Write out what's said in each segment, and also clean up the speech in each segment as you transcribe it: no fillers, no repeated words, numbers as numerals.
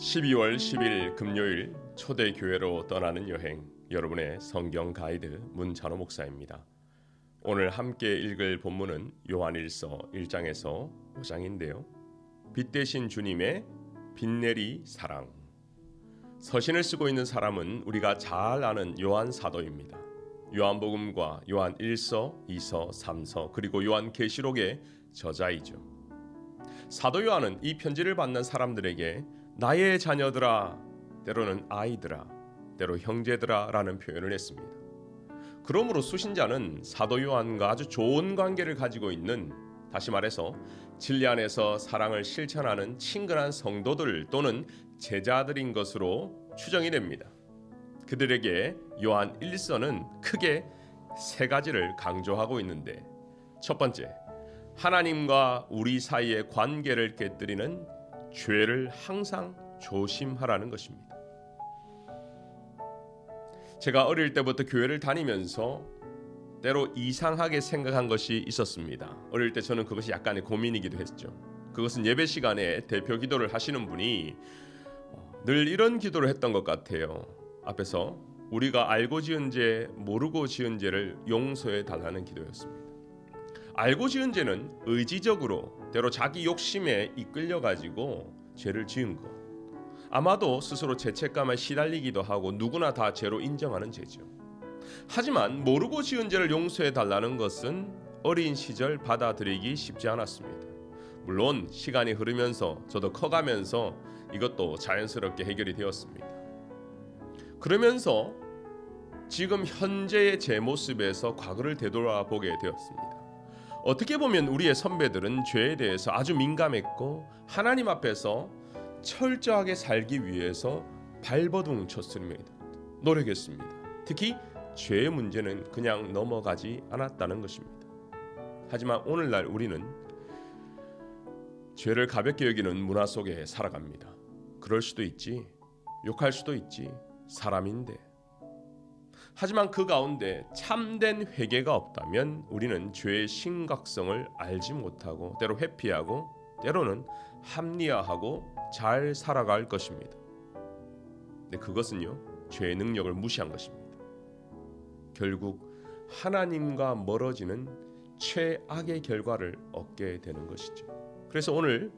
12월 10일 금요일 초대교회로 떠나는 여행, 여러분의 성경 가이드 문찬호 목사입니다. 오늘 함께 읽을 본문은 요한일서 1장에서 5장인데요. 빛 대신 주님의 빛내리 사랑. 서신을 쓰고 있는 사람은 우리가 잘 아는 요한 사도입니다. 요한복음과 요한 1서, 2서, 3서 그리고 요한 계시록의 저자이죠. 사도 요한은 이 편지를 받는 사람들에게 나의 자녀들아, 때로는 아이들아, 때로 형제들아 라는 표현을 했습니다. 그러므로 수신자는 사도 요한과 아주 좋은 관계를 가지고 있는, 다시 말해서 진리 안에서 사랑을 실천하는 친근한 성도들 또는 제자들인 것으로 추정이 됩니다. 그들에게 요한 1서는 크게 세 가지를 강조하고 있는데, 첫 번째, 하나님과 우리 사이의 관계를 깨뜨리는 죄를 항상 조심하라는 것입니다. 제가 어릴 때부터 교회를 다니면서 때로 이상하게 생각한 것이 있었습니다. 어릴 때 저는 그것이 약간의 고민이기도 했죠. 그것은 예배 시간에 대표 기도를 하시는 분이 늘 이런 기도를 했던 것 같아요. 앞에서 우리가 알고 지은 죄, 모르고 지은 죄를 용서해 달라는 기도였습니다. 알고 지은 죄는 의지적으로 때로 자기 욕심에 이끌려 가지고 죄를 지은 것, 아마도 스스로 죄책감에 시달리기도 하고 누구나 다 죄로 인정하는 죄죠. 하지만 모르고 지은 죄를 용서해 달라는 것은 어린 시절 받아들이기 쉽지 않았습니다. 물론 시간이 흐르면서 저도 커가면서 이것도 자연스럽게 해결이 되었습니다. 그러면서 지금 현재의 제 모습에서 과거를 되돌아보게 되었습니다. 어떻게 보면 우리의 선배들은 죄에 대해서 아주 민감했고 하나님 앞에서 철저하게 살기 위해서 발버둥 쳤습니다. 노력했습니다. 특히 죄의 문제는 그냥 넘어가지 않았다는 것입니다. 하지만 오늘날 우리는 죄를 가볍게 여기는 문화 속에 살아갑니다. 그럴 수도 있지, 욕할 수도 있지, 사람인데. 하지만 그 가운데 참된 회개가 없다면 우리는 죄의 심각성을 알지 못하고 때로 회피하고 때로는 합리화하고 잘 살아갈 것입니다. 근데 그것은요, 죄의 능력을 무시한 것입니다. 결국 하나님과 멀어지는 최악의 결과를 얻게 되는 것이죠. 그래서 오늘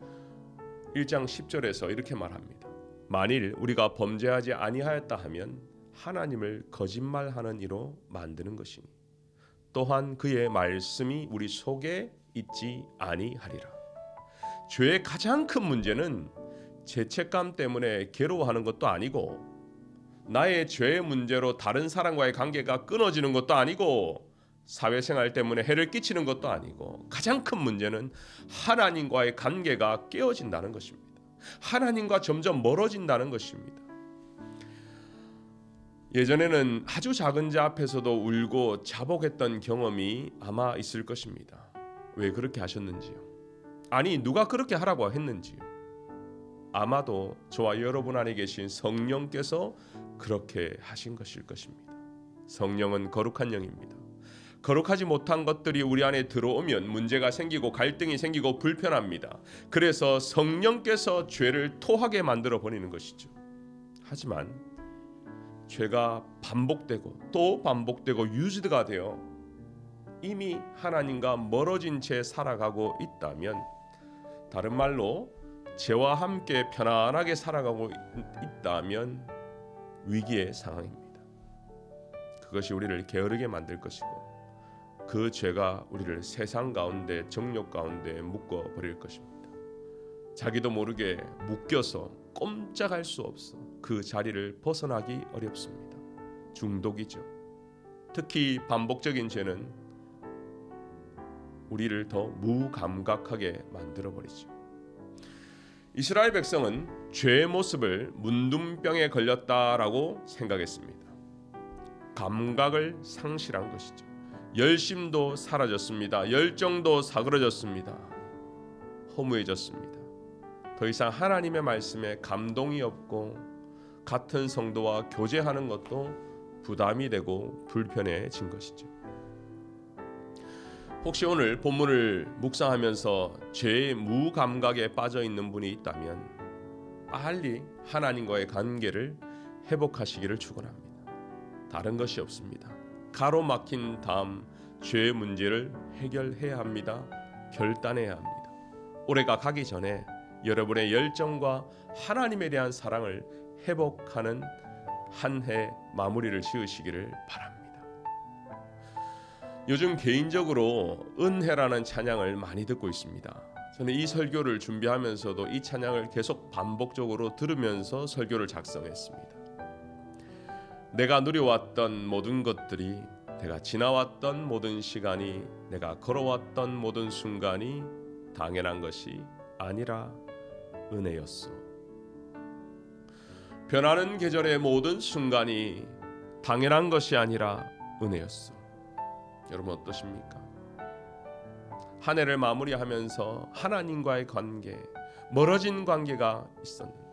1장 10절에서 이렇게 말합니다. 만일 우리가 범죄하지 아니하였다 하면 하나님을 거짓말하는 이로 만드는 것이니 또한 그의 말씀이 우리 속에 있지 아니하리라. 죄의 가장 큰 문제는 죄책감 때문에 괴로워하는 것도 아니고 나의 죄의 문제로 다른 사람과의 관계가 끊어지는 것도 아니고 사회생활 때문에 해를 끼치는 것도 아니고 가장 큰 문제는 하나님과의 관계가 깨어진다는 것입니다. 하나님과 점점 멀어진다는 것입니다. 예전에는 아주 작은 자 앞에서도 울고 자복했던 경험이 아마 있을 것입니다. 왜 그렇게 하셨는지요? 아니, 누가 그렇게 하라고 했는지요? 아마도 저와 여러분 안에 계신 성령께서 그렇게 하신 것일 것입니다. 성령은 거룩한 영입니다. 거룩하지 못한 것들이 우리 안에 들어오면 문제가 생기고 갈등이 생기고 불편합니다. 그래서 성령께서 죄를 토하게 만들어 버리는 것이죠. 하지만 죄가 반복되고 또 반복되고 유지가 되어 이미 하나님과 멀어진 채 살아가고 있다면, 다른 말로 죄와 함께 편안하게 살아가고 있다면 위기의 상황입니다. 그것이 우리를 게으르게 만들 것이고 그 죄가 우리를 세상 가운데 정욕 가운데 묶어 버릴 것입니다. 자기도 모르게 묶여서 꼼짝할 수 없어 그 자리를 벗어나기 어렵습니다. 중독이죠. 특히 반복적인 죄는 우리를 더 무감각하게 만들어버리죠. 이스라엘 백성은 죄의 모습을 문둥병에 걸렸다라고 생각했습니다. 감각을 상실한 것이죠. 열심도 사라졌습니다. 열정도 사그러졌습니다. 허무해졌습니다. 더 이상 하나님의 말씀에 감동이 없고 같은 성도와 교제하는 것도 부담이 되고 불편해진 것이죠. 혹시 오늘 본문을 묵상하면서 죄의 무감각에 빠져 있는 분이 있다면 빨리 하나님과의 관계를 회복하시기를 축원합니다. 다른 것이 없습니다. 가로막힌 다음 죄의 문제를 해결해야 합니다. 결단해야 합니다. 올해가 가기 전에 여러분의 열정과 하나님에 대한 사랑을 회복하는 한 해 마무리를 지으시기를 바랍니다. 요즘 개인적으로 은혜라는 찬양을 많이 듣고 있습니다. 저는 이 설교를 준비하면서도 이 찬양을 계속 반복적으로 들으면서 설교를 작성했습니다. 내가 누려왔던 모든 것들이, 내가 지나왔던 모든 시간이, 내가 걸어왔던 모든 순간이 당연한 것이 아니라 은혜였소. 변하는 계절의 모든 순간이 당연한 것이 아니라 은혜였소. 여러분 어떠십니까? 한 해를 마무리하면서 하나님과의 관계, 멀어진 관계가 있었는데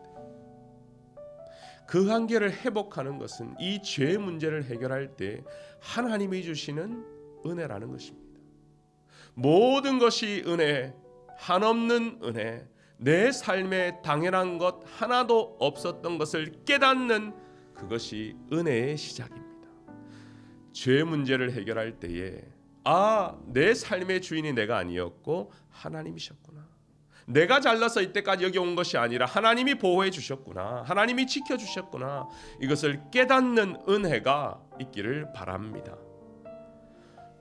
그 관계를 회복하는 것은 이 죄의 문제를 해결할 때 하나님이 주시는 은혜라는 것입니다. 모든 것이 은혜, 한없는 은혜, 내 삶에 당연한 것 하나도 없었던 것을 깨닫는 그것이 은혜의 시작입니다. 죄의 문제를 해결할 때에 내 삶의 주인이 내가 아니었고 하나님이셨구나. 내가 잘나서 이때까지 여기 온 것이 아니라 하나님이 보호해 주셨구나. 하나님이 지켜주셨구나. 이것을 깨닫는 은혜가 있기를 바랍니다.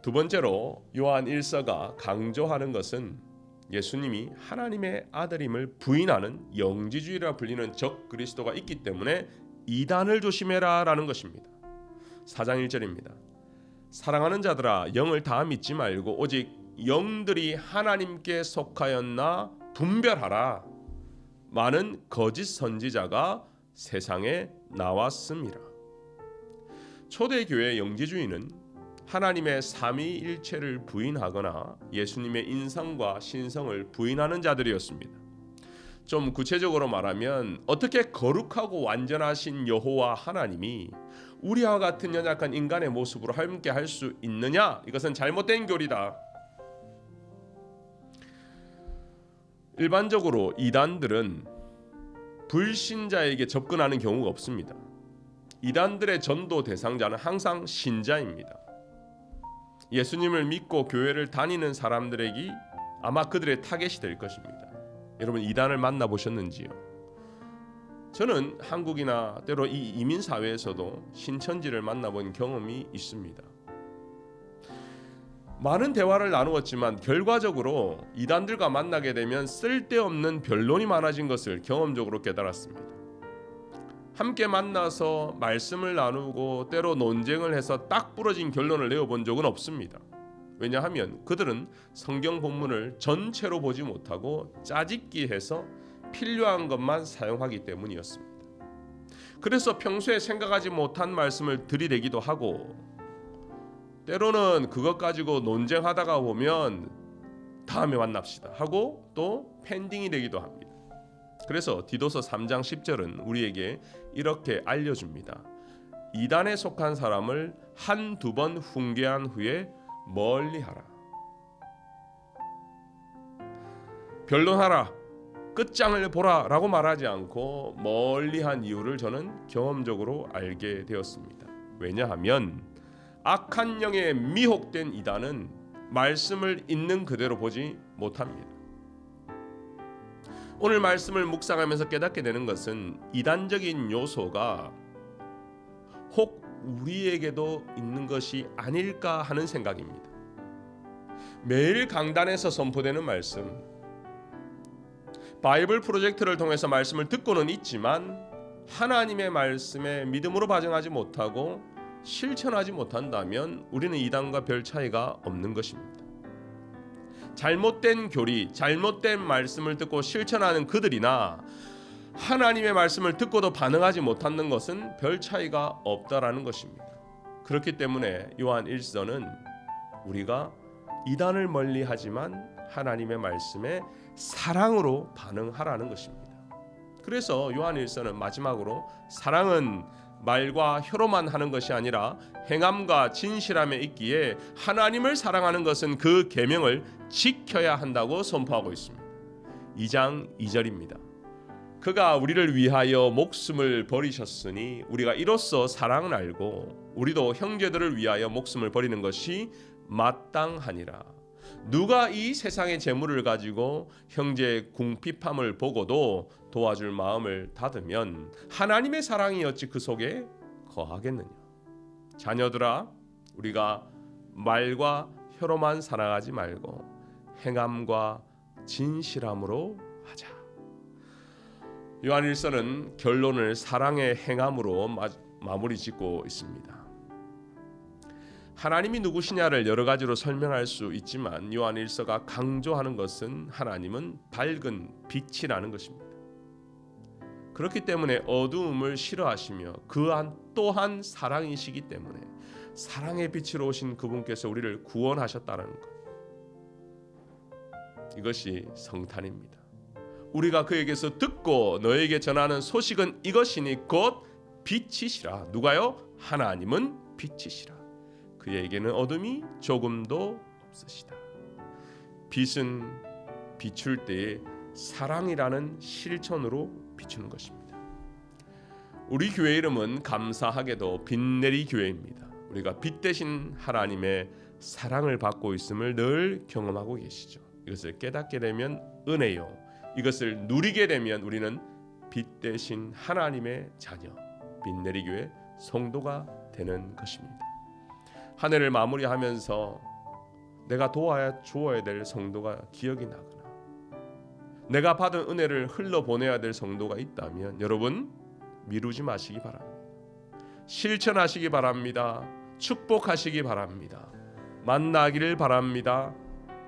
두 번째로 요한 1서가 강조하는 것은 예수님이 하나님의 아들임을 부인하는 영지주의라 불리는 적 그리스도가 있기 때문에 이단을 조심해라 라는 것입니다. 4장 1절입니다. 사랑하는 자들아, 영을 다 믿지 말고 오직 영들이 하나님께 속하였나 분별하라. 많은 거짓 선지자가 세상에 나왔음이라. 초대교회 영지주의는 하나님의 삼위일체를 부인하거나 예수님의 인성과 신성을 부인하는 자들이었습니다. 좀 구체적으로 말하면 어떻게 거룩하고 완전하신 여호와 하나님이 우리와 같은 연약한 인간의 모습으로 함께 할 수 있느냐? 이것은 잘못된 교리다. 일반적으로 이단들은 불신자에게 접근하는 경우가 없습니다. 이단들의 전도 대상자는 항상 신자입니다. 예수님을 믿고 교회를 다니는 사람들에게 아마 그들의 타겟이 될 것입니다. 여러분 이단을 만나보셨는지요? 저는 한국이나 때로 이 이민 사회에서도 신천지를 만나본 경험이 있습니다. 많은 대화를 나누었지만 결과적으로 이단들과 만나게 되면 쓸데없는 변론이 많아진 것을 경험적으로 깨달았습니다. 함께 만나서 말씀을 나누고 때로 논쟁을 해서 딱 부러진 결론을 내어본 적은 없습니다. 왜냐하면 그들은 성경 본문을 전체로 보지 못하고 짜집기 해서 필요한 것만 사용하기 때문이었습니다. 그래서 평소에 생각하지 못한 말씀을 들이대기도 하고 때로는 그것 가지고 논쟁하다가 보면 다음에 만납시다 하고 또 펜딩이 되기도 합니다. 그래서 디도서 3장 10절은 우리에게 이렇게 알려줍니다. 이단에 속한 사람을 한두 번 훈계한 후에 멀리하라. 변론하라. 끝장을 보라 라고 말하지 않고 멀리한 이유를 저는 경험적으로 알게 되었습니다. 왜냐하면 악한 영에 미혹된 이단은 말씀을 있는 그대로 보지 못합니다. 오늘 말씀을 묵상하면서 깨닫게 되는 것은 이단적인 요소가 혹 우리에게도 있는 것이 아닐까 하는 생각입니다. 매일 강단에서 선포되는 말씀, 바이블 프로젝트를 통해서 말씀을 듣고는 있지만 하나님의 말씀에 믿음으로 반응하지 못하고 실천하지 못한다면 우리는 이단과 별 차이가 없는 것입니다. 잘못된 교리, 잘못된 말씀을 듣고 실천하는 그들이나 하나님의 말씀을 듣고도 반응하지 못하는 것은 별 차이가 없다라는 것입니다. 그렇기 때문에 요한 1서는 우리가 이단을 멀리하지만 하나님의 말씀에 사랑으로 반응하라는 것입니다. 그래서 요한 1서는 마지막으로 사랑은 말과 혀로만 하는 것이 아니라 행함과 진실함에 있기에 하나님을 사랑하는 것은 그 계명을 지켜야 한다고 선포하고 있습니다. 2장 2절입니다. 그가 우리를 위하여 목숨을 버리셨으니 우리가 이로써 사랑을 알고 우리도 형제들을 위하여 목숨을 버리는 것이 마땅하니라. 누가 이 세상의 재물을 가지고 형제의 궁핍함을 보고도 도와줄 마음을 닫으면 하나님의 사랑이 어찌 그 속에 거하겠느냐. 자녀들아, 우리가 말과 혀로만 사랑하지 말고 행함과 진실함으로 하자. 요한일서는 결론을 사랑의 행함으로 마무리 짓고 있습니다. 하나님이 누구시냐를 여러 가지로 설명할 수 있지만 요한일서가 강조하는 것은 하나님은 밝은 빛이라는 것입니다. 그렇기 때문에 어두움을 싫어하시며 그 또한 사랑이시기 때문에 사랑의 빛으로 오신 그분께서 우리를 구원하셨다는 것, 이것이 성탄입니다. 우리가 그에게서 듣고 너에게 전하는 소식은 이것이니 곧 빛이시라. 누가요? 하나님은 빛이시라. 그에게는 어둠이 조금도 없으시다. 빛은 비출 때에 사랑이라는 실천으로 비추는 것입니다. 우리 교회 이름은 감사하게도 빛내리 교회입니다. 우리가 빛 대신 하나님의 사랑을 받고 있음을 늘 경험하고 계시죠. 이것을 깨닫게 되면 은혜요, 이것을 누리게 되면 우리는 빛 대신 하나님의 자녀, 빛내리 교회 성도가 되는 것입니다. 한 해를 마무리하면서 내가 도와줘야 될 성도가 기억이 나거나 내가 받은 은혜를 흘러보내야 될 성도가 있다면 여러분 미루지 마시기 바랍니다. 실천하시기 바랍니다. 축복하시기 바랍니다. 만나기를 바랍니다.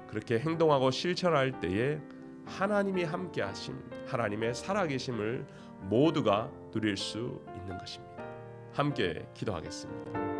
그렇게 행동하고 실천할 때에 하나님이 함께 하심, 하나님의 살아계심을 모두가 누릴 수 있는 것입니다. 함께 기도하겠습니다.